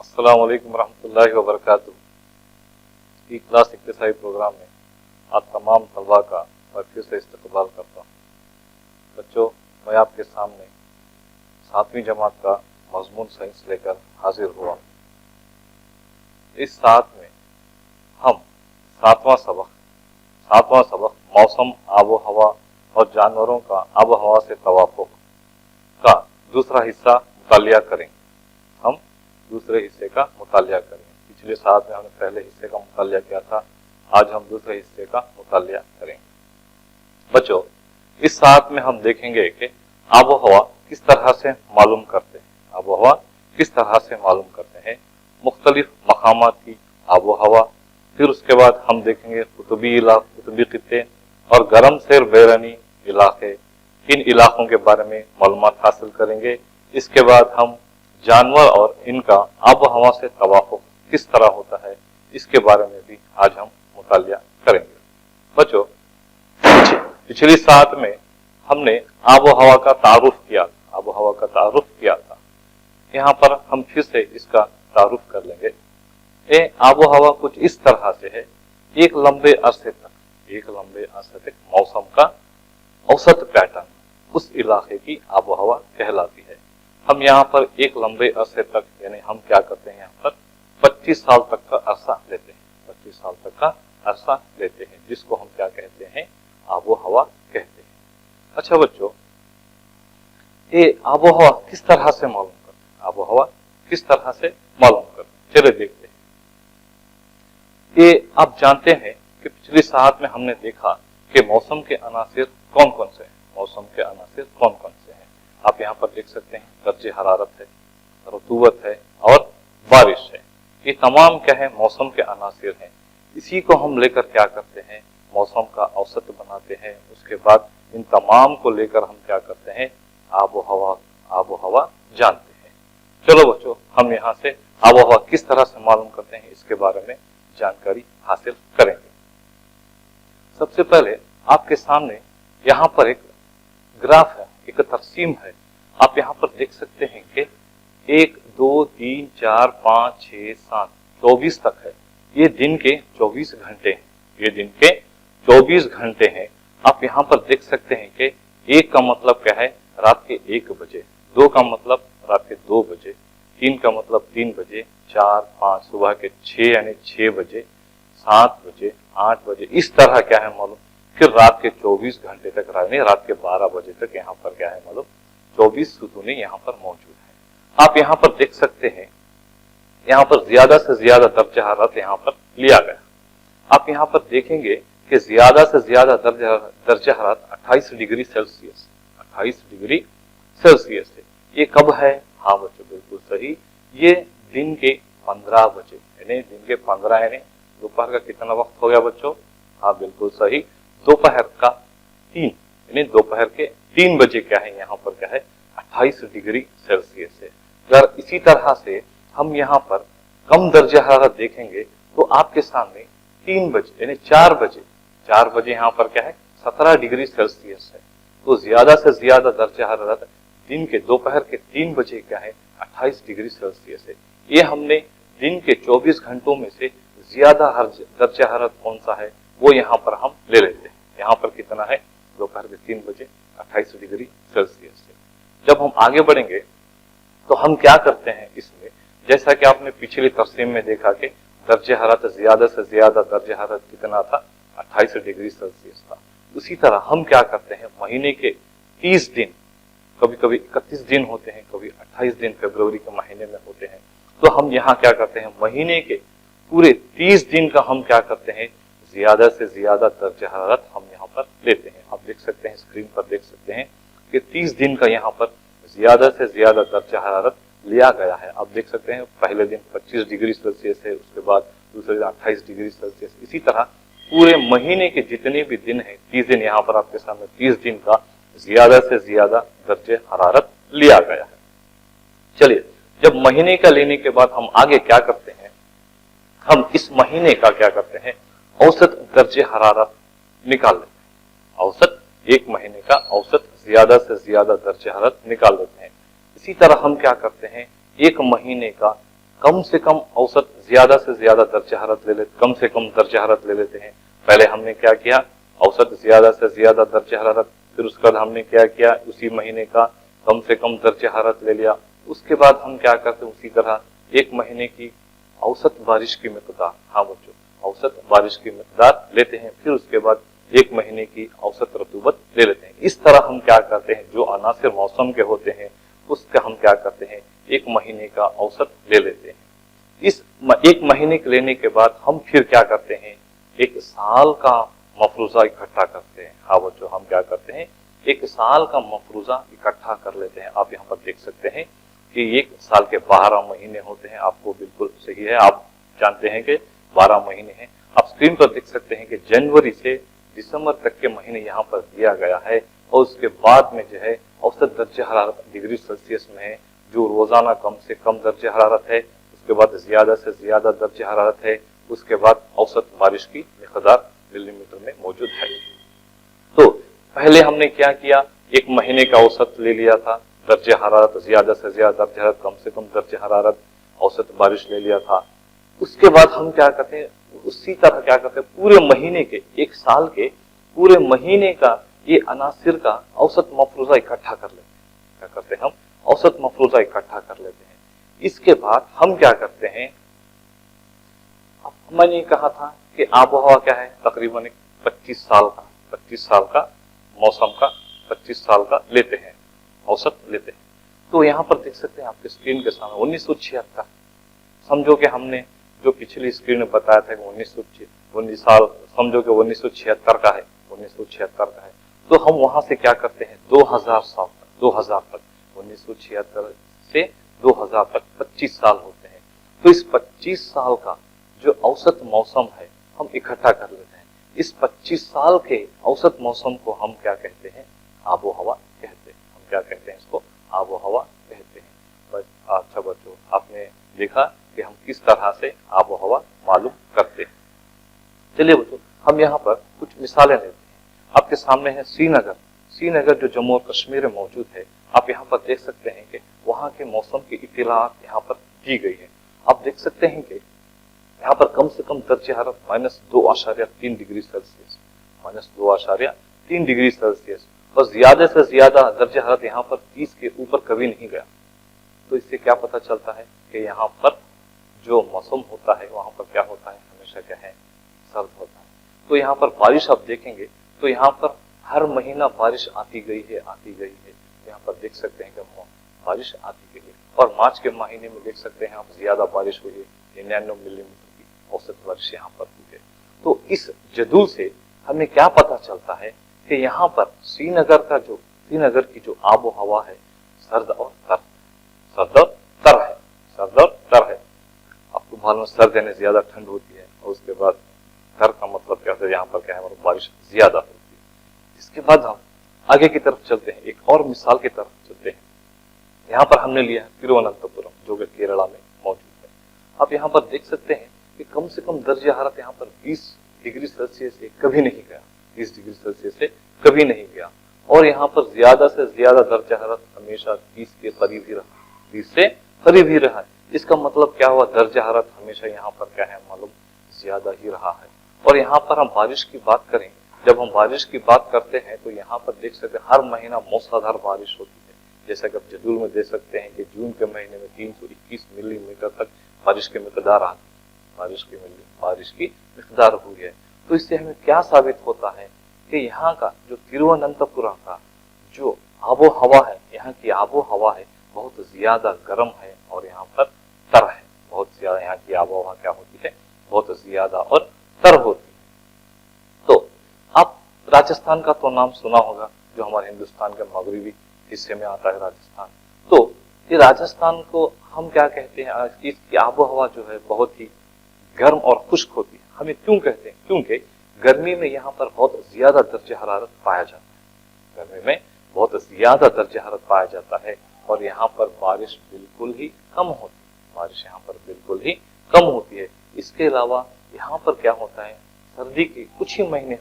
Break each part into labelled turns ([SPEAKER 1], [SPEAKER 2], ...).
[SPEAKER 1] अस्सलाम वालेकुम रहमतुल्लाहि व बरकातुहू। ई क्लास इक्तिसाई प्रोग्राम में आप तमाम तलबा का मैं फिर से इस्तकबाल करता हूँ। बच्चों, मैं आपके सामने 7वीं जमात का मजमून साइंस लेकर हाजिर हुआ। इस साथ में हम सातवां सबक मौसम, आबो हवा और जानवरों का आबो हवा से तवाफुक का दूसरा हिस्सा मुतालिया करेंगे। हम दूसरे हिस्से का मुतालिया करेंगे। पिछले साथ में हमने पहले हिस्से का मुतालिया किया था, आज हम दूसरे हिस्से का मुतालिया करेंगे। बच्चों, इस साथ में हम देखेंगे कि आबो हवा किस तरह से मालूम करते हैं। आबो हवा किस तरह से मालूम करते हैं, मुख्तलिफ मकामात की आबो हवा। फिर उसके बाद हम देखेंगे कुतुबी खित्ते और गर्म से बैरानी इलाके, इन इलाकों के बारे में मालूमात हासिल करेंगे। इसके बाद हम जानवर और इनका आबो हवा से तवाफुक किस तरह होता है, इसके बारे में भी आज हम मुतालिया करेंगे। बच्चों, पिछली साथ में हमने आबो हवा का तारुफ किया था। यहाँ पर हम फिर से इसका तारुफ कर लेंगे। ये आबो हवा कुछ इस तरह से है, एक लंबे अरसे तक मौसम का औसत पैटर्न उस इलाके की आबो हवा कहलाती है। हम यहाँ पर एक लंबे अरसे तक, यानी हम क्या करते हैं, यहाँ पर 25 साल तक का अरसा लेते हैं। 25 साल तक का अरसा लेते हैं, जिसको हम क्या कहते हैं, आबो हवा कहते हैं। अच्छा बच्चों, ये आबो हवा किस तरह से मालूम करते हैं? आबो हवा किस तरह से मालूम करते हैं, चलिए देखते हैं। ये आप जानते हैं कि पिछली साथ में हमने देखा कि मौसम के अनासिर कौन कौन से हैं। मौसम के अनासिर कौन कौन से हैं आप यहाँ पर देख सकते हैं। दर्जे हरारत है, रतूबत है और बारिश है। ये तमाम क्या है, मौसम के अनासिर हैं। इसी को हम लेकर क्या करते हैं, मौसम का औसत बनाते हैं। उसके बाद इन तमाम को लेकर हम क्या करते हैं, आबो हवा जानते हैं। चलो बच्चों, हम यहाँ से आबो हवा किस तरह से मालूम करते हैं, इसके बारे में जानकारी हासिल करेंगे। सबसे पहले आपके सामने यहाँ पर एक ग्राफ है, एक तकसीम है। आप यहाँ पर देख सकते हैं कि 1, 2, 3, 4, 5, 6, 7, 24 तक है। ये दिन के 24 घंटे हैं। ये दिन के 24 घंटे हैं। आप यहाँ पर देख सकते हैं कि 1 का मतलब क्या है, रात के 1 बजे, 2 का मतलब रात के 2 बजे, 3 का मतलब 3 बजे, 4, 5 सुबह के 6 यानी 6 बजे, 7 बजे, 8 बजे, इस तरह क्या है मालूम। फिर रात के 24 घंटे तक, यानी रात के 12 बजे तक यहाँ पर क्या है मालूम, 24 सुतूने यहाँ पर मौजूद है। आप यहाँ पर देख सकते हैं, यहाँ पर ज्यादा से ज्यादा दर्जा हरारत यहाँ पर लिया गया। आप यहाँ पर देखेंगे कि ज्यादा से ज्यादा दर्जा हरारत 28 डिग्री सेल्सियस, 28 डिग्री सेल्सियस है। ये कब है? हाँ बच्चों, बिल्कुल सही, ये दिन के 15 बजे, यानी दिन के 15 यानी दोपहर का कितना वक्त हो गया बच्चों? हाँ बिल्कुल सही, दोपहर का 3, यानी दोपहर के 3 बजे क्या है, यहाँ पर क्या है, 28 डिग्री सेल्सियस है। अगर इसी तरह से हम यहाँ पर कम दर्जा हरारत देखेंगे तो आपके सामने 3 बजे यानी 4 बजे यहाँ पर क्या है, 17 डिग्री सेल्सियस है। तो ज्यादा से ज्यादा दर्जा हरारत दिन के दोपहर के 3 बजे क्या है, 28 डिग्री सेल्सियस है। ये हमने दिन के 24 घंटों में से ज्यादा दर्जा हरारत कौन सा है वो यहाँ पर हम ले लेते हैं। यहाँ पर कितना है, दोपहर के 3 बजे 28 डिग्री सेल्सियस है। जब हम आगे बढ़ेंगे तो हम क्या करते हैं इसमें, जैसा कि आपने पिछली तफसीम में देखा कि दर्जे हरारत ज्यादा से ज्यादा दर्जे हरारत कितना था, 28 डिग्री सेल्सियस था। उसी तरह हम क्या करते हैं, महीने के 30 दिन, कभी कभी 31 दिन होते हैं, कभी 28 दिन फरवरी के महीने में होते हैं। तो हम यहाँ क्या करते हैं, महीने के पूरे 30 दिन का हम क्या करते हैं, ज्यादा से ज्यादा दर्जा हरारत हम यहाँ पर लेते हैं। आप देख सकते हैं, स्क्रीन पर देख सकते हैं कि 30 दिन का यहाँ पर ज्यादा से ज्यादा दर्जा हरारत लिया गया है। आप देख सकते हैं, पहले दिन 25 डिग्री सेल्सियस है, उसके बाद दूसरे दिन 28 डिग्री सेल्सियस। इसी तरह पूरे महीने के जितने भी दिन है, 30 दिन, यहाँ पर आपके सामने 30 दिन का ज्यादा से ज्यादा दर्जे हरारत लिया गया है। चलिए, जब महीने का लेने के बाद हम आगे क्या करते हैं, हम इस महीने का क्या करते हैं, औसत दर्जे हरारत निकाल लेते हैं। औसत, एक महीने का औसत ज्यादा से ज्यादा दर्जे हरारत निकाल लेते हैं। इसी तरह हम क्या करते हैं, एक महीने का कम से कम औसत ज्यादा से ज्यादा दर्जे हरारत ले लेते, कम से कम दर्जे हरारत ले लेते हैं। पहले हमने क्या किया, औसत ज्यादा से ज्यादा दर्जे हरारत, फिर उसके बाद हमने क्या किया, उसी महीने का कम से कम दर्जे हरारत ले लिया। उसके बाद हम क्या करते हैं, उसी तरह एक महीने की औसत बारिश की मिकदार, हाँ बच्चों, औसत बारिश की मिकदार लेते हैं, फिर उसके बाद एक महीने की औसत रतूबत ले लेते हैं। इस तरह हम क्या करते हैं, जो अनासिर मौसम के होते हैं उसका हम क्या करते हैं, एक महीने का औसत ले लेते हैं। इस एक महीने के लेने के बाद हम फिर क्या करते हैं, एक साल का मफरूजा इकट्ठा करते हैं। हाँ बच्चों, हम क्या करते हैं, एक साल का मफरूजा इकट्ठा कर लेते हैं। आप यहाँ पर देख सकते हैं कि एक साल के 12 महीने होते हैं। आपको बिल्कुल सही है, आप जानते हैं कि 12 महीने हैं। आप स्क्रीन पर देख सकते हैं कि जनवरी से दिसंबर तक के महीने यहाँ पर दिया गया है, और उसके बाद में जो है औसत दर्जे हरारत डिग्री सेल्सियस में है, जो रोजाना कम से कम दर्जे हरारत है, उसके बाद ज्यादा से ज्यादा दर्जे हरारत है, उसके बाद औसत बारिश की मिकदार मिलीमीटर में मौजूद है। तो पहले हमने क्या किया, एक महीने का औसत ले लिया था, दर्जे हरारत ज्यादा से ज्यादा दर्जे हरारत, कम से कम दर्जे हरारत, औसत बारिश ले लिया था। उसके बाद हम क्या करते हैं, उसी तरह क्या करते हैं, पूरे महीने के, एक साल के पूरे महीने का ये अनासिर का औसत मफरूजा इकट्ठा कर लेते हैं। क्या करते हैं, हम औसत मफरूजा इकट्ठा कर लेते हैं। इसके बाद हम क्या करते हैं, मैंने कहा था कि आबोहवा क्या है, तकरीबन 25 साल का मौसम का 25 साल का लेते हैं, औसत लेते हैं। तो यहाँ पर देख सकते हैं आपके स्क्रीन के सामने 1976, समझो कि हमने जो पिछली स्क्रीन में बताया था कि 19 साल, समझो कि 1976 का है, 1976 का है, तो हम वहां से क्या करते हैं, 2000 साल तक, 2000 तक, 1976 से 2000 तक 25 साल होते हैं। तो इस 25 साल का जो औसत मौसम है हम इकट्ठा कर लेते हैं। इस 25 साल के औसत मौसम को हम क्या कहते हैं, आबो हवा कहते हैं। हम क्या कहते हैं, इसको आबो हवा कहते हैं। बस अच्छा बच्चों, आपने देखा कि हम किस तरह से आबो हवा मालूम करते हैं। चलिए बच्चों, हम यहाँ पर कुछ मिसालें लेते हैं। आपके सामने है श्रीनगर जो जम्मू और कश्मीर में मौजूद है। आप यहाँ पर देख सकते हैं कि वहाँ के मौसम की इत्तलात यहाँ पर दी गई है। आप देख सकते हैं कि यहाँ पर कम से कम दर्जे हरारत -2.3 डिग्री सेल्सियस, -2.3 डिग्री सेल्सियस, और ज्यादा से ज्यादा दर्जे हरारत यहाँ पर 30 के ऊपर कभी नहीं गया। तो इससे क्या पता चलता है कि यहाँ पर जो मौसम होता है वहाँ पर क्या होता है, हमेशा क्या है, सर्द होता है। तो यहाँ पर बारिश आप देखेंगे तो यहाँ पर हर महीना बारिश आती गई है। यहाँ पर देख सकते हैं कि बारिश आती गई है, और मार्च के महीने में देख सकते हैं आप ज्यादा बारिश हुई है, 99 मिलीमीटर की औसत बारिश यहाँ पर हुई है। तो इस जदूल से हमें क्या पता चलता है कि यहाँ पर श्रीनगर की जो आबो हवा है सर्द और तर है। आपको मालूम, सर्द यानी ज्यादा ठंड होती है, और उसके बाद तर का मतलब क्या है, यहाँ पर क्या है, बारिश ज्यादा होती है। इसके बाद हम आगे की तरफ चलते हैं, एक और मिसाल की तरफ चलते हैं। यहाँ पर हमने लिया है तिरुवनंतपुरम, जो कि केरला में मौजूद है। आप यहाँ पर देख सकते हैं कि कम से कम दर्जे हरारत यहाँ पर 20 डिग्री सेल्सियस से कभी नहीं गया, 20 डिग्री सेल्सियस से कभी नहीं गया। और यहाँ पर ज्यादा से ज्यादा दर्जे हरारत हमेशा 30 के करीब ही रहा, 30 से करीब ही रहा। इसका मतलब क्या हुआ, दर्जे हरारत हमेशा यहाँ पर क्या है, मालूम, ज्यादा ही रहा है। और यहाँ पर हम बारिश की बात करें, जब हम बारिश की बात करते हैं तो यहाँ पर देख सकते हैं हर महीना मूसलाधार बारिश होती है। जैसा कि आप जदूल में देख सकते हैं कि जून के महीने में 321 मिलीमीटर तक बारिश की मिकदार आती, बारिश की मिकदार हुई है। तो इससे हमें क्या साबित होता है कि यहाँ का जो तिरुवनंतपुरम का जो आबो हवा है, यहाँ की आबो हवा है बहुत ज्यादा गर्म है, और यहाँ पर तर है, बहुत ज्यादा यहाँ की आबो हवा क्या होती है, बहुत ज्यादा और तर होती है। तो आप राजस्थान का तो नाम सुना होगा, जो हमारे हिंदुस्तान के मगरबी हिस्से में आता है राजस्थान। तो ये राजस्थान को हम क्या कहते हैं, इसकी आबो हवा जो है बहुत ही गर्म और खुश्क होती है। हमें क्यों कहते हैं, क्योंकि गर्मी में यहाँ पर बहुत ज्यादा दर्जे हरारत पाया जाता है, गर्मी में बहुत ज्यादा दर्जे हरारत पाया जाता है, और यहाँ पर बारिश बिल्कुल ही कम होती है, बारिश यहाँ पर बिल्कुल ही कम होती है। इसके अलावा यहाँ पर क्या होता है, सर्दी के कुछ ही महीने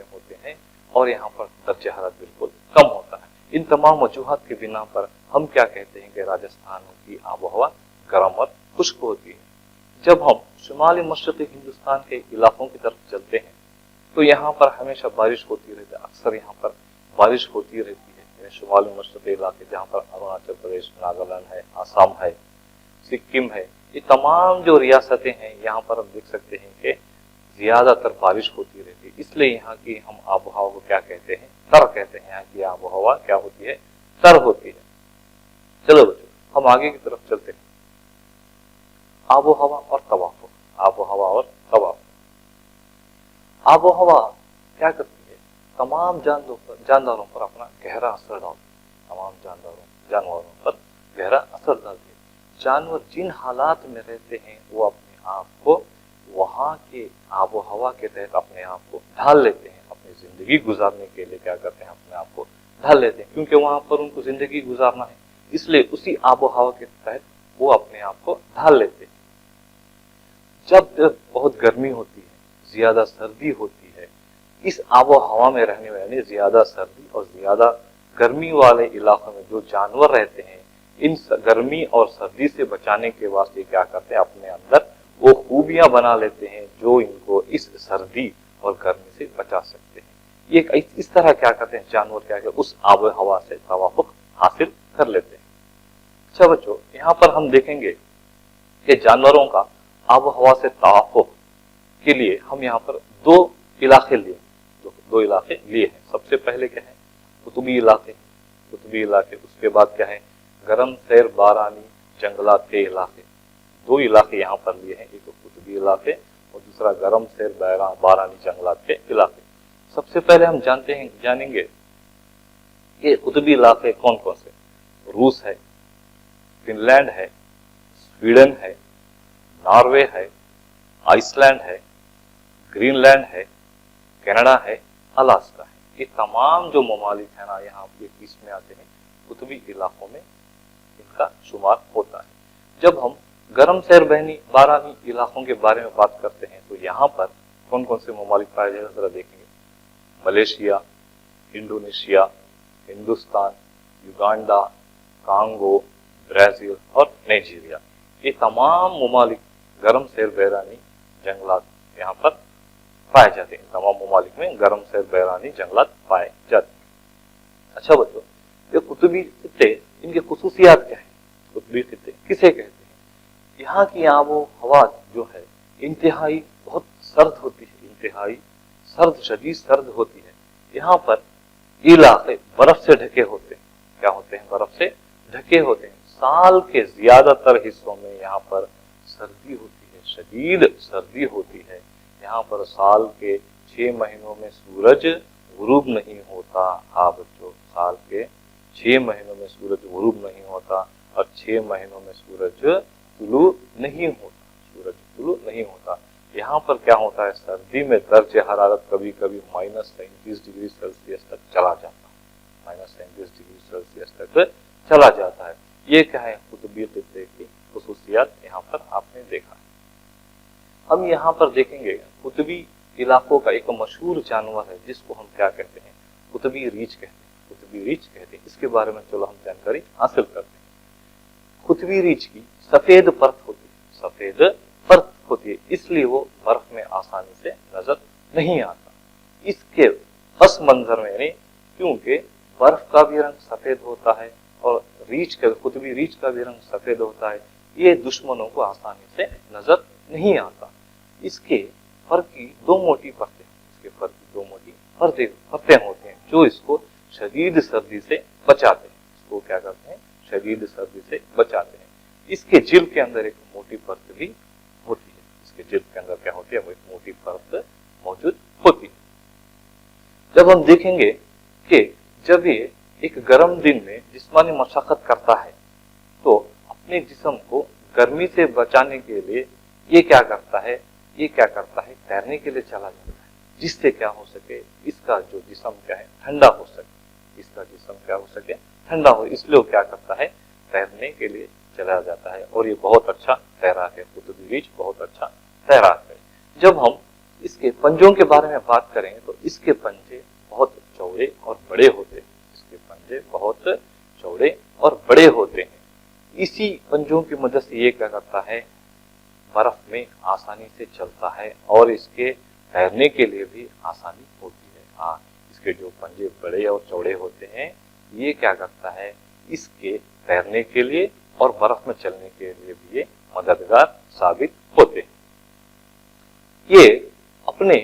[SPEAKER 1] होते हैं, और यहाँ पर दर्जे हरारत बिल्कुल कम होता है। इन तमाम वजूहात के बिना पर हम क्या कहते हैं कि राजस्थान की आबोहवा गर्म और खुश्क होती है। जब हम शुमाली मशरक़ी हिंदुस्तान के इलाकों की तरफ चलते हैं तो यहाँ पर हमेशा बारिश होती रहती है, अक्सर यहाँ पर बारिश होती रहती है। शुमाली मशरक़ी इलाके जहाँ पर अरुणाचल प्रदेश, नागालैंड है, आसाम है, सिक्किम है, ये तमाम जो रियासतें हैं यहाँ पर हम देख सकते हैं कि ज्यादातर बारिश होती रहती है। इसलिए यहाँ की हम आबोहवा को क्या कहते हैं, तर कहते हैं। यहाँ की आबोहवा क्या होती है, तर होती है। चलो बच्चों हम आगे की तरफ चलते हैं। आबोहवा और तवाफुक, आबोहवा और तवाफुक। आबोहवा क्या करती है, तमाम जानदारों पर अपना गहरा असर डालती है, तमाम जानवरों पर गहरा असर डालती है। जानवर जिन हालात में रहते हैं वो अपने आप को वहाँ के आबोहवा के तहत अपने आप को ढाल लेते हैं, अपनी जिंदगी गुजारने के लिए क्या करते हैं, अपने आप को ढाल लेते हैं, क्योंकि वहाँ पर उनको जिंदगी गुजारना है, इसलिए उसी आबोहवा के तहत वो अपने आप को ढाल लेते हैं। जब बहुत गर्मी होती है, ज्यादा सर्दी होती है, इस आबोहवा में रहने वाले यानी ज्यादा सर्दी और ज्यादा गर्मी वाले इलाकों में जो जानवर रहते हैं, इन गर्मी और सर्दी से बचाने के वास्ते क्या करते हैं, अपने अंदर वो खूबियां बना लेते हैं जो इनको इस सर्दी और गर्मी से बचा सकते हैं। ये इस तरह क्या करते हैं, जानवर क्या करते हैं, उस आबोहवा से तवाफुक हासिल कर लेते हैं। अच्छा बच्चों, यहाँ पर हम देखेंगे कि जानवरों का आबोहवा से तवाफुक के लिए हम यहाँ पर दो इलाके लिए हैं। सबसे पहले क्या है, कुतुबी इलाके। कुतुबी इलाके, उसके बाद क्या है, गरम सैर बारानी जंगलात के इलाके। दो इलाके यहाँ पर लिए हैं, एक कुतुबी इलाके और दूसरा गरम सैर बारानी जंगलात के इलाके। सबसे पहले हम जानेंगे कि कुतुबी इलाके कौन कौन से। रूस है, फिनलैंड है, स्वीडन है, नॉर्वे है, आइसलैंड है, ग्रीनलैंड है, कनाडा है, अलास्का है। ये तमाम जो ममालिक है ना, यहाँ ये इसमें आते हैं, कुतुबी इलाकों में इनका शुमार होता है। जब हम गरम सैर बारानी इलाकों के बारे में बात करते हैं तो यहाँ पर कौन कौन से ममालिक पाए जाते हैं, जरा देखेंगे। Malaysia, Indonesia, Hindustan, Uganda, Congo, Brazil और नाइजीरिया। ये तमाम ममालिक गरम सैर बैरानी जंगलात यहाँ पर पाए जाते हैं। तमाम ममालिक में गरम सैर बैरानी जंगलात पाए जाते हैं। अच्छा बच्चों, ये कुतुबी खित्ते, इनके खुसूसियात क्या है, कुतुबी खित्ते किसे कहते हैं। यहाँ की आबोहवा जो है इंतहाई बहुत सर्द होती है, इंतहाई सर्द, शदीद सर्द होती है। यहाँ पर इलाके बर्फ से ढके होते हैं। क्या होते हैं, बर्फ से ढके होते हैं। साल के ज्यादातर हिस्सों में यहाँ पर सर्दी होती है, शदीद सर्दी होती है। यहाँ पर साल के 6 महीनों में सूरज गुरूब नहीं होता। हाँ बच्चों, साल के 6 महीनों में सूरज गुरूब नहीं होता और 6 महीनों में सूरज तुलू नहीं होता। यहाँ पर क्या होता है, सर्दी में दर्ज हरारत कभी कभी -37 डिग्री सेल्सियस तक चला जाता है, -37 डिग्री सेल्सियस तक चला जाता है। ये क्या है, कुतुबी खित्ते की खुसूसियात यहाँ पर आपने देखा है। हम यहाँ पर देखेंगे कुतुबी इलाकों का एक मशहूर जानवर है जिसको हम क्या कहते हैं, कुतुबी रीछ कहते हैं। कुतुबी रीछ कहते हैं, इसके बारे में चलो हम जानकारी हासिल करते हैं। कुतुबी रीछ की सफेद परत होती है, इसलिए वो बर्फ में आसानी से नजर नहीं आता। इसके पस मंजर में यानी क्योंकि बर्फ का भी रंग सफेद होता है और कुतुबी रीछ का भी रंग सफेद होता है, ये दुश्मनों को आसानी से नजर नहीं आता। इसके फर की दो मोटी परतें होती हैं जो इसको शदीद सर्दी से बचाते हैं। इसको क्या करते हैं, शदीद सर्दी से बचाते हैं। इसके जिल्द के अंदर एक मोटी परत भी होती है। इसके जिल्द के अंदर क्या होती है, वो एक मोटी परत मौजूद होती है। जब हम देखेंगे कि जब ये एक गर्म दिन में जिस्मानी मशक्कत करता है तो अपने जिस्म को गर्मी से बचाने के लिए ये क्या करता है, तैरने के लिए चला जाता है, जिससे क्या हो सके, इसका जो जिस्म क्या है ठंडा हो सके, इसलिए वो क्या करता है, तैरने के लिए चला जाता है। और ये बहुत अच्छा तैराक है, कुतुबी रीछ बहुत अच्छा तैराक है। जब हम इसके पंजों के बारे में बात करें तो इसके पंजे बहुत चौड़े और बड़े होते हैं। इसके पंजे बहुत चौड़े और बड़े होते हैं। इसी पंजों की मदद से ये क्या करता है, बर्फ में आसानी से चलता है और इसके तैरने के लिए भी आसानी होती है। हाँ, इसके जो पंजे बड़े और चौड़े होते हैं, ये क्या करता है, इसके तैरने के लिए और बर्फ में चलने के लिए भी ये मददगार साबित होते हैं। ये अपने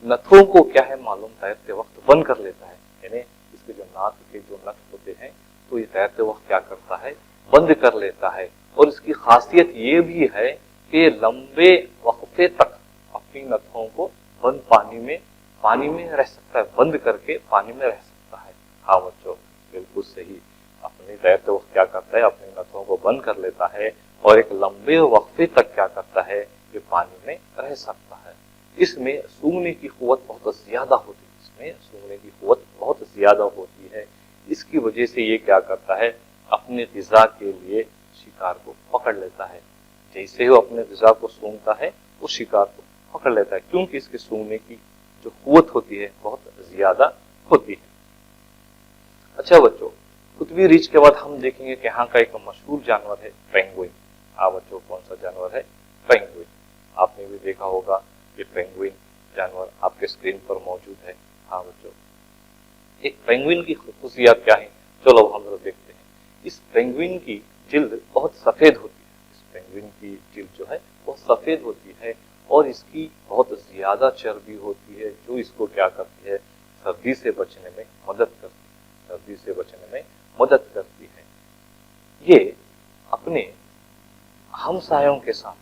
[SPEAKER 1] नथों को क्या है मालूम, तैरते वक्त बंद कर लेता है, यानी इसके जो नाक के जो नथ होते हैं तो ये तैरते वक्त क्या करता है, बंद कर लेता है। और इसकी खासियत ये भी है कि लंबे वक्फे तक अपनी नथों को बंद पानी में रह सकता है, बंद करके पानी में रह सकता है। हाँ बच्चों, बिल्कुल सही। अपने तैरते वक्त क्या करता है, अपनी नथों को बंद कर लेता है और एक लंबे वक्फे तक क्या करता है, ये पानी में रह सकता है। इसमें सूंघने की कुव्वत बहुत ज्यादा होती है, इसकी वजह से ये क्या करता है, अपने ग़िज़ा के लिए शिकार को पकड़ लेता है। जैसे ही वो अपने ग़िज़ा को सूंघता है, वो शिकार को पकड़ लेता है, क्योंकि इसके सूंघने की जो कुव्वत होती है बहुत ज्यादा होती है। अच्छा बच्चों, कुतुबी रीछ के बाद हम देखेंगे कि यहाँ का एक मशहूर जानवर है पेंगुइन। हाँ बच्चों, कौन सा जानवर है, पेंगुइन। आपने भी देखा होगा ये पेंगुइन जानवर आपके स्क्रीन पर मौजूद है। हाँ बच्चों, एक पेंगुइन की खुसूसियात क्या है, चलो हम लोग देखते हैं। इस पेंगुइन की जिल्द बहुत सफेद होती है, इस पेंगुइन की जिल्द जो है बहुत सफेद होती है और इसकी बहुत ज्यादा चर्बी होती है, जो इसको क्या करती है, सर्दी से बचने में मदद करती है। ये अपने हमसायों के साथ,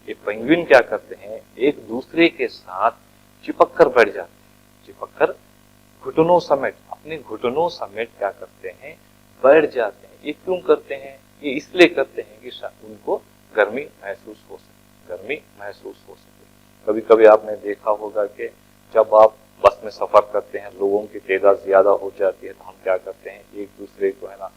[SPEAKER 1] ये पेंगुइन क्या करते हैं, एक दूसरे के साथ चिपक कर बैठ जाते हैं, चिपक कर अपने घुटनों समेत क्या करते हैं, बैठ जाते हैं। ये क्यों करते हैं, ये इसलिए करते हैं कि उनको गर्मी महसूस हो सके। कभी कभी आपने देखा होगा कि जब आप बस में सफर करते हैं, लोगों की तादाद ज्यादा हो जाती है, तो हम क्या करते हैं, एक दूसरे को है ना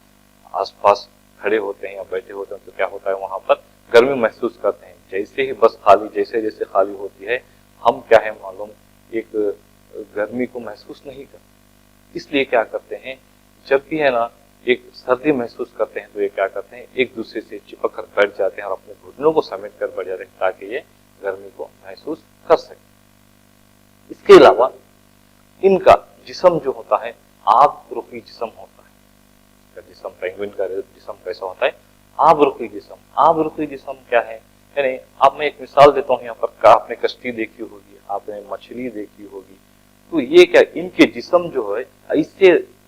[SPEAKER 1] आसपास खड़े होते हैं या बैठे होते हैं, तो क्या होता है, वहां पर गर्मी महसूस करते हैं। जैसे ही बस जैसे खाली होती है, हम क्या है मालूम, एक गर्मी को महसूस नहीं करते। इसलिए क्या करते हैं, जब भी है ना एक सर्दी महसूस करते हैं, तो ये क्या करते हैं, एक दूसरे से चिपक कर बैठ जाते हैं और अपने घुटनों को समेट कर बैठ जाते हैं, ताकि ये गर्मी को महसूस कर सके। इसके अलावा इनका जिस्म जो होता है आबरुखी जिस्म होता है। जिस्म, पेंगुइन का जिस्म कैसा होता है, आबरुखी जिस्म। आबरुखी जिस्म क्या है, यानी आप मैं एक मिसाल देता हूँ, यहाँ पर आपने कश्ती देखी होगी, आपने मछली देखी होगी, तो ये क्या, इनके जिस्म जो है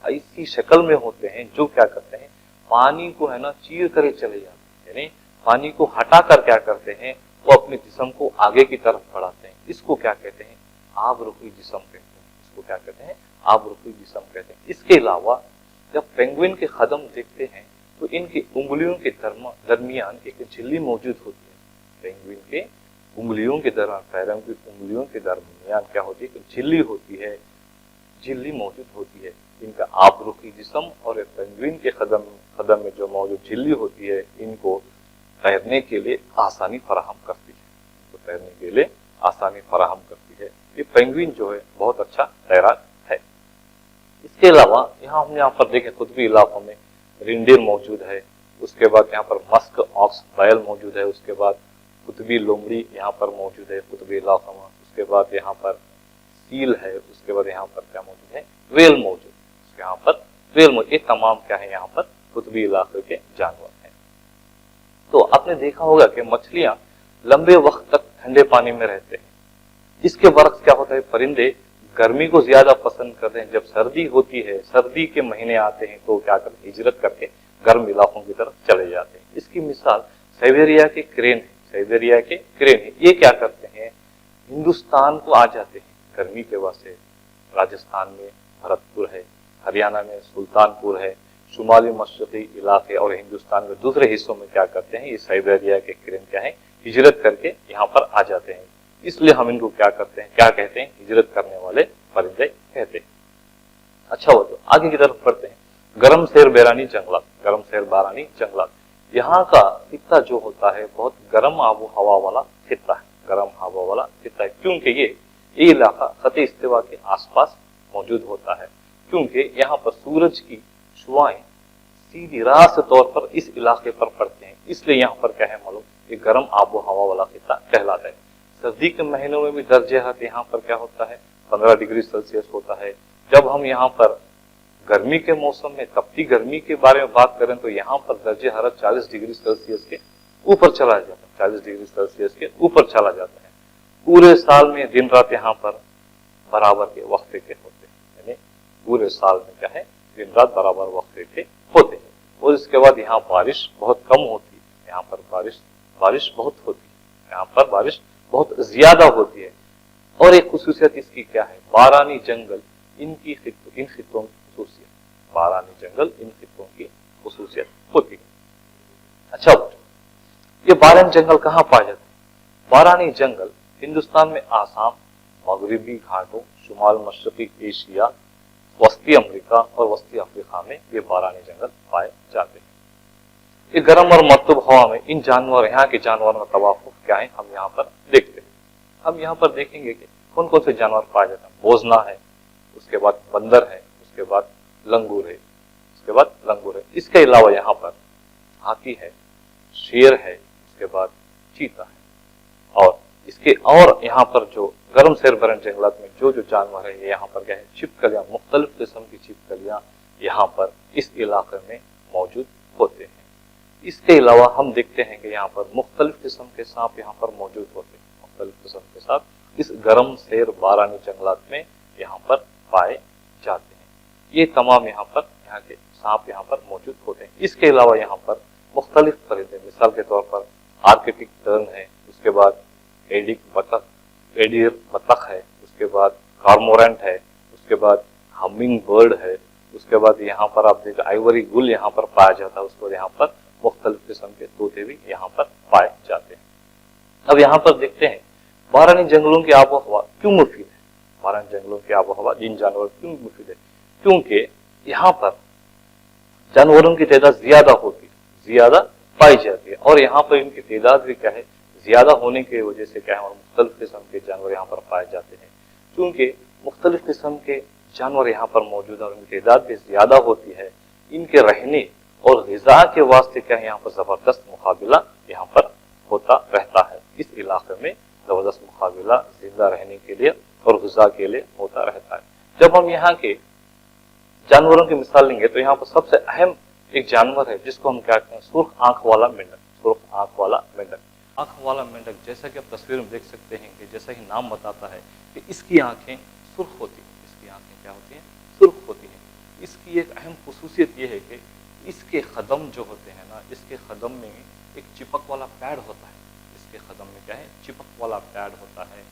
[SPEAKER 1] ऐसी शक्ल में होते हैं, जो क्या करते हैं, पानी को है ना चीर कर चले जाते हैं, यानी पानी को हटा कर क्या करते हैं, वो अपने जिस्म को आगे की तरफ बढ़ाते हैं। इसको क्या कहते हैं, आबरुखी जिस्म कहते हैं। इसको क्या कहते हैं, आबरुखी जिस्म कहते हैं। इसके अलावा जब पेंगुइन के कदम देखते हैं, तो इनकी उंगलियों के दरमियान एक झिल्ली मौजूद होती है। पेंगुइन के उंगलियों के दरमियान, पैरों की उंगलियों के दरमियान क्या होती है, झिल्ली होती है, झिल्ली मौजूद होती है। इनका आबरुखी जिस्म और पेंगुइन के कदम में जो मौजूद झिल्ली होती है, इनको तैरने के लिए आसानी फराहम करती है। ये पेंगुइन जो है बहुत अच्छा तैराक है। इसके अलावा यहाँ पर देखें, कुतुबी इलाकों में रिंडीर मौजूद है, उसके बाद यहाँ पर मस्क ऑक्स बैल मौजूद है, उसके बाद कुतुबी लोमड़ी यहाँ पर मौजूद है कुतुबी इलाकों में, उसके बाद यहाँ पर सील है, उसके बाद यहाँ पर क्या मौजूद है, वेल मौजूद, उसके यहाँ पर वेल मौजूद। ये तमाम क्या है, यहाँ पर कुतुबी इलाके के जानवर हैं। तो आपने देखा होगा कि मछलियां लंबे वक्त तक ठंडे पानी में रहते हैं। इसके बरक्स क्या होता है, परिंदे गर्मी को ज्यादा पसंद करते हैं। जब सर्दी होती है, सर्दी के महीने आते हैं, तो क्या करते हैं, हिजरत करके गर्म इलाकों की तरफ चले जाते हैं। इसकी मिसाल साइबेरिया के क्रेन है। ये क्या करते हैं, हिंदुस्तान को आ जाते हैं गर्मी के वास्ते। राजस्थान में भरतपुर है, हरियाणा में सुल्तानपुर है, शुमाली मशरकी इलाके और हिंदुस्तान के दूसरे हिस्सों में क्या करते हैं, ये साइबेरिया के क्रेन क्या है, हिजरत करके यहाँ पर आ जाते हैं। इसलिए हम इनको क्या कहते हैं, हिजरत करने वाले परिंदे कहते हैं। अच्छा हो, तो आगे की तरफ बढ़ते हैं। गरम शेर बारानी जंगलात। यहाँ का खित्ता जो होता है बहुत गर्म आबो हवा वाला खित्ता है, क्योंकि ये इलाका खते इस्तिवा के आसपास मौजूद होता है, क्योंकि यहाँ पर सूरज की शुआएं सीधी रास्त तौर पर इस इलाके पर पड़ते हैं, इसलिए यहाँ पर क्या है मालूम, ये गर्म आबो हवा वाला खिता कहलाता है। सर्दी के महीनों में भी दर्जे हरारत यहाँ पर क्या होता है 15 डिग्री सेल्सियस होता है। जब हम यहाँ पर गर्मी के मौसम में तपती गर्मी के बारे में बात करें तो यहाँ पर दर्जे हरारत 40 डिग्री सेल्सियस के ऊपर चला जाता है, 40 डिग्री सेल्सियस के ऊपर चला जाता है। पूरे साल में दिन रात यहाँ पर बराबर के वक्फे के होते हैं, यानी पूरे साल में क्या है दिन रात बराबर वक्फे के होते हैं। और इसके बाद यहाँ बारिश बहुत कम होती है, यहाँ पर बारिश बहुत होती है, यहाँ पर बारिश बहुत ज्यादा होती है। और एक खुसूसियत इसकी क्या है, बारानी जंगल इन खित्तों की खुसूसियत, बारानी जंगल इन खित्तों की खुसूसियत होती है। अच्छा, ये बारानी जंगल कहाँ पाए जाते हैं? बारानी जंगल हिंदुस्तान में आसाम, मगरबी घाटों, शुमाल मशरकी एशिया, वस्ती अमेरिका और वस्ती अफ्रीका में ये बारानी जंगल पाए जाते हैं। ये गर्म और मरतूब हवा में इन जानवर, यहाँ के जानवरों का तवाफुक क्या है हम यहाँ पर देखते हैं। हम यहाँ पर देखेंगे कि कौन कौन से जानवर पाए जाते हैं। बोजना है, उसके बाद बंदर है, उसके बाद लंगूर है, उसके बाद लंगूर है। इसके अलावा यहाँ पर हाथी है, शेर है, उसके बाद चीता है। और इसके और यहाँ पर जो गर्म सैर भरन जंगलात में जो जानवर है, यहाँ पर क्या है छिपकलियां, मुख्तलिफ किस्म की छिपकलियां यहाँ पर इस इलाके में मौजूद होते हैं। इसके अलावा हम देखते हैं कि यहाँ पर मुख्तलिफ किस्म के सांप यहाँ पर मौजूद होते हैं, मुख्तलिफ किस्म के सांप इस गर्म सैर बारानी जंगलात में यहाँ पर पाए जाते हैं। ये तमाम यहाँ के सांप यहाँ पर मौजूद होते हैं। इसके अलावा यहाँ पर मुख्तलिफ परिंदे, मिसाल के तौर पर आर्कटिक टर्न है, उसके बाद एडिर बतख है, उसके बाद कॉर्मोरेंट है, उसके बाद हमिंग बर्ड है, उसके बाद यहाँ पर आप देखिए आइवरी गुल यहाँ पर पाया जाता है, उसको यहाँ पर मुख्तलिफ किस्म के तोते भी यहाँ पर पाए जाते हैं। अब यहाँ पर देखते हैं बारानी जंगलों की आबो हवा क्यों मुफीद है। बारानी जंगलों की आबो हवा जिन जानवरों क्यों मुफीद है, क्योंकि यहाँ पर जानवरों की तादाद ज्यादा होती है, ज्यादा पाई जाती है। और यहाँ पर इनकी तादाद भी क्या है ज्यादा होने की वजह से क्या है और मुख्तलिफ किस्म के जानवर यहाँ पर पाए जाते हैं। क्योंकि मुख्तलिफ किस्म के जानवर यहाँ पर मौजूद है और उनकी तादाद भी ज्यादा होती है, इनके रहने और ग़िज़ा के वास्ते क्या है यहाँ पर जबरदस्त मुकाबला यहाँ पर होता रहता है। इस इलाके में जबरदस्त मुकाबला जिंदा रहने के लिए और ग़िज़ा के लिए होता रहता है। जब हम यहाँ के जानवरों की मिसाल लेंगे तो यहाँ पर सबसे अहम एक जानवर है जिसको हम क्या कहते हैं सुर्ख आंख वाला मेंढक। सुर्ख आंख वाला मेंढक, आंख वाला मेंढक जैसा कि आप तस्वीर में देख सकते हैं कि जैसा ही नाम बताता है कि इसकी आंखें सुर्ख होती हैं। इसकी आंखें क्या होती हैं? सुर्ख होती हैं। इसकी एक अहम खुसूसियत ये है कि इसके कदम जो होते हैं ना, इसके कदम में एक चिपक वाला पैड होता है। इसके कदम में क्या है चिपक वाला पैड होता है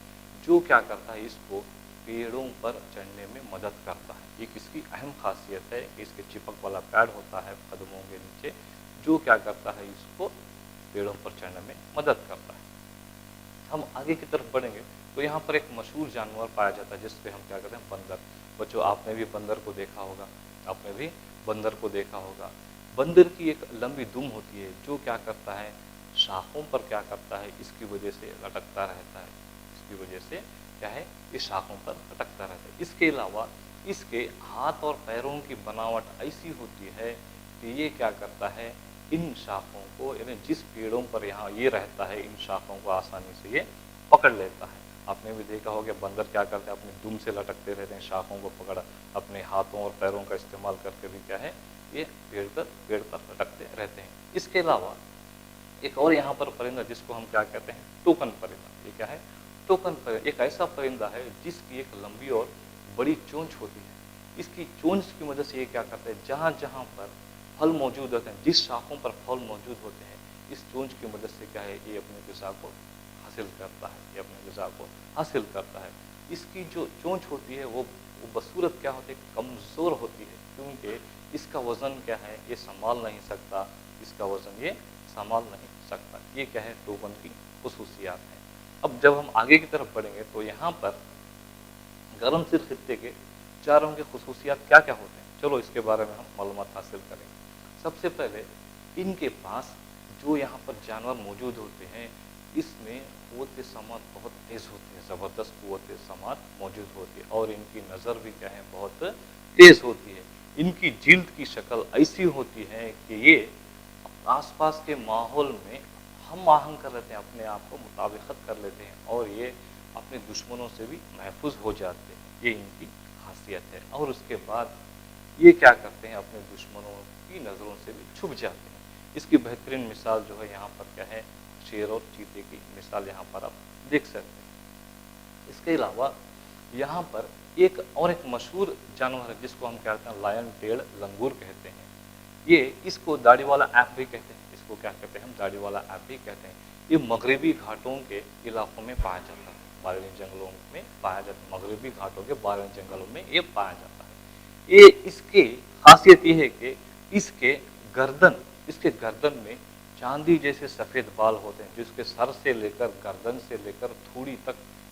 [SPEAKER 1] जो क्या करता है इसको पेड़ों पर चढ़ने में मदद करता है। एक इसकी अहम खासियत है कि इसके चिपक वाला पैड होता है कदमों के नीचे जो क्या करता है इसको पेड़ों पर चढ़ने में मदद करता है। हम आगे की तरफ बढ़ेंगे तो यहाँ पर एक मशहूर जानवर पाया जाता है जिसपे हम क्या कहते हैं बंदर। बच्चों आपने भी बंदर को देखा होगा, आपने भी बंदर को देखा होगा। बंदर की एक लंबी दुम होती है जो क्या करता है शाखों पर क्या करता है इसकी वजह से लटकता रहता है। इसकी वजह से क्या है इस शाखों पर लटकता रहता है। इसके अलावा इसके हाथ और पैरों की बनावट ऐसी होती है कि ये क्या करता है इन शाखों को, यानी जिस पेड़ों पर यहाँ ये रहता है इन शाखों को आसानी से ये पकड़ लेता है। आपने भी देखा होगा बंदर क्या करते हैं अपनी दुम से लटकते रहते हैं, शाखों को पकड़ अपने हाथों और पैरों का इस्तेमाल करके भी क्या है ये पेड़ पर लटकते रहते हैं। इसके अलावा एक और यहाँ पर परिंदा जिसको हम क्या कहते हैं टोकन परिंदा। ये क्या है टोकन परिंदा, एक ऐसा परिंदा है जिसकी एक लंबी और बड़ी चोंच होती है। इसकी चोंच की मदद से ये क्या करता है जहाँ जहाँ पर फल मौजूद होते हैं, जिस शाखों पर फल मौजूद होते हैं, इस चोंच की मदद से क्या है ये अपने ग़िज़ा को हासिल करता है, ये अपने ग़िज़ा को हासिल करता है। इसकी जो चोंच होती है वो बसूरत क्या होती है कमज़ोर होती है क्योंकि इसका वज़न क्या है ये संभाल नहीं सकता, इसका वज़न ये संभाल नहीं सकता। ये क्या है टोकन की खुसूसियात है। अब जब हम आगे की तरफ बढ़ेंगे तो यहाँ पर गर्म सिर खित्ते के चारों के खुसूसियात क्या क्या होते हैं, चलो इसके बारे में हम मालूमात हासिल करेंगे। सबसे पहले इनके पास जो यहाँ पर जानवर मौजूद होते हैं इसमें क़ुव्वत समात बहुत तेज़ होती है, ज़बरदस्त क़ुव्वत समात मौजूद होती है और इनकी नज़र भी क्या है बहुत तेज़ होती है। ان کی جلد کی شکل ایسی ہوتی ہے کہ یہ آس پاس کے ماحول میں ہم آہنگ کر لیتے ہیں، اپنے آپ کو مطابقت کر لیتے ہیں اور یہ اپنے دشمنوں سے بھی محفوظ ہو جاتے ہیں۔ یہ ان کی خاصیت ہے۔ اور اس کے بعد یہ کیا کرتے ہیں، اپنے دشمنوں کی نظروں سے بھی چھپ جاتے ہیں۔ اس کی بہترین مثال جو ہے یہاں پر کیا ہے، شیر اور چیتے کی مثال یہاں پر آپ دیکھ سکتے ہیں۔ اس کے علاوہ یہاں پر ایک مشہور جانور ہے جس کو ہم کہتے ہیں لائن ٹیل لنگور کہتے ہیں۔ یہ اس کو داڑھی والا ایپ بھی کہتے ہیں، اس کو کیا کہتے ہیں، ہم داڑھی والا ایپ بھی کہتے ہیں۔ یہ مغربی گھاٹوں کے علاقوں میں پایا جاتا ہے، بارانی جنگلوں میں پایا جاتا ہے، مغربی گھاٹوں کے بارانی جنگلوں میں یہ پایا جاتا ہے۔ یہ اس کی خاصیت یہ ہے کہ اس کے گردن میں چاندی جیسے سفید بال ہوتے ہیں، جس کے سر سے لے کر گردن سے لے کر تھوڑی تک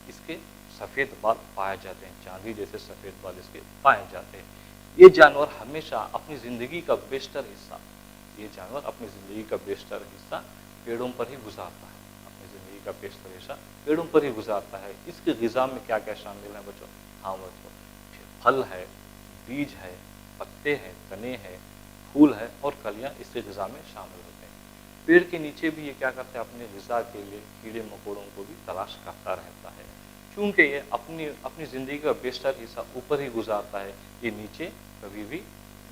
[SPEAKER 1] اس کے سفید بال پائے جاتے ہیں، چاندی جیسے سفید بال اس کے پائے جاتے ہیں۔ یہ جانور ہمیشہ اپنی زندگی کا بیشتر حصہ پیڑوں پر ہی گزارتا ہے، اپنی زندگی کا بیشتر حصہ پیڑوں پر ہی گزارتا ہے۔ اس کی غذا میں کیا کیا شامل ہے بچوں؟ ہاں بچوں، پھل ہے، بیج ہے، پتے ہیں، تنے ہیں، پھول ہے اور کلیاں اس کی غذا میں شامل ہوتے ہیں۔ پیڑ کے نیچے بھی یہ کیا کرتا ہے، اپنی غذا کے لیے کیڑے مکوڑوں کو بھی تلاش کرتا رہتا ہے۔ چونکہ یہ اپنی زندگی کا بیشتر حصہ اوپر ہی گزارتا ہے، یہ نیچے کبھی بھی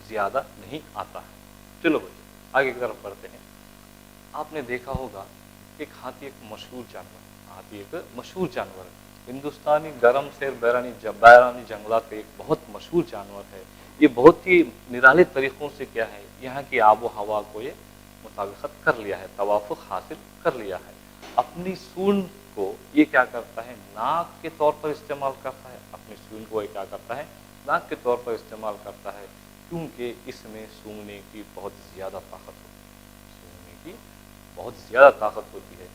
[SPEAKER 1] زیادہ نہیں آتا ہے۔ چلو بچوں آگے کی طرف بڑھتے ہیں۔ آپ نے دیکھا ہوگا ایک ہاتھی ایک مشہور جانور ہے۔ ہندوستانی گرم سیر بیرانی جنگلات کا ایک بہت مشہور جانور ہے۔ یہ بہت ہی نرالے طریقوں سے کیا ہے، یہاں کی آب و ہوا کو یہ مطابقت کر لیا ہے، توافق حاصل کر لیا ہے۔ اپنی سونڈ کو یہ کیا کرتا ہے، ناک کے طور پر استعمال کرتا ہے، اپنی سونڈ کو یہ کیا کرتا ہے، ناک کے طور پر استعمال کرتا ہے، کیونکہ اس میں سونگنے کی بہت زیادہ طاقت ہوتی ہے۔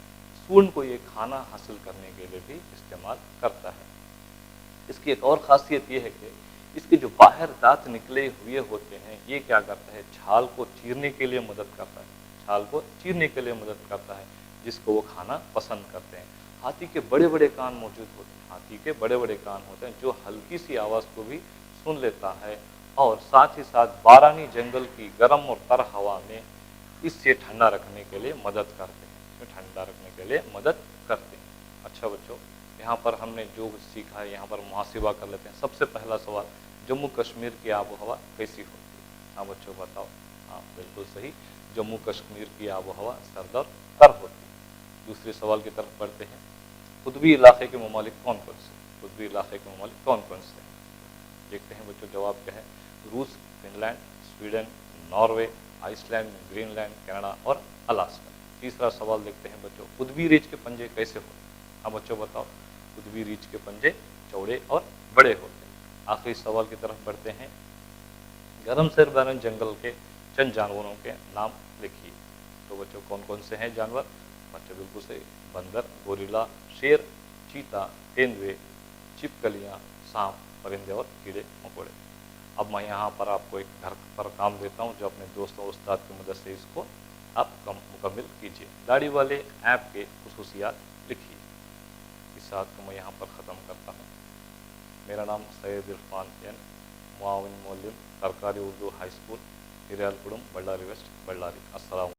[SPEAKER 1] سونڈ کو یہ کھانا حاصل کرنے کے لیے بھی استعمال کرتا ہے۔ اس کی ایک اور خاصیت یہ ہے کہ اس کے جو باہر دانت نکلے ہوئے ہوتے ہیں، یہ کیا کرتا ہے، چھال کو چیرنے کے لیے مدد کرتا ہے، جس کو وہ کھانا پسند کرتے ہیں۔ ہاتھی کے بڑے بڑے کان موجود ہوتے ہیں، جو ہلکی سی آواز کو بھی سن لیتا ہے اور ساتھ ہی ساتھ بارانی جنگل کی گرم اور تر ہوا میں اس سے ٹھنڈا رکھنے کے لیے مدد کرتے ہیں۔ اچھا بچوں، یہاں پر ہم نے جو سیکھا ہے یہاں پر محاسبہ کر لیتے ہیں۔ سب سے پہلا سوال، جموں کشمیر کی آب و ہوا کیسی ہوتی ہے؟ ہاں بچوں بتاؤ۔ ہاں بالکل صحیح، جموں کشمیر کی آب و ہوا سرد اور تر ہوتی ہے۔ دوسرے سوال کی طرف بڑھتے ہیں۔ قطبی علاقے کے ممالک کون کون سے ہیں؟ دیکھتے ہیں بچوں جواب کیا ہے۔ روس، Finland, Sweden, Norway, Iceland, Greenland, Canada اور الاسکا۔ تیسرا سوال دیکھتے ہیں بچوں، قطبی ریچھ کے پنجے کیسے ہوتے ہیں؟ ہاں بچوں بتاؤ۔ قطبی ریچھ کے پنجے چوڑے اور بڑے ہوتے ہیں۔ آخری سوال کی طرف بڑھتے ہیں۔ گرم سیر بیرون جنگل کے چند جانوروں کے نام لکھیے۔ تو بچوں کون کون سے ہیں جانور؟ بچوں بالکل سے بندر، گوریلا، شیر، چیتا، تیندوے، چپکلیاں، سانپ، پرندے اور کیڑے مکوڑے۔ اب میں یہاں پر آپ کو ایک گھر پر کام دیتا ہوں، جو اپنے دوستوں اور استاد کی مدد سے اس کو آپ مکمل کیجیے۔ داڑھی والے ایپ کے خصوصیات لکھیے۔ اس ساتھ کو میں یہاں پر ختم کرتا ہوں۔ میرا نام سید عرفان این، معاون معلم سرکاری اردو ہائی اسکول ہریال پورم، بಳ್ಳاری ویسٹ، بಳ್ಳاری۔ السلام علیکم۔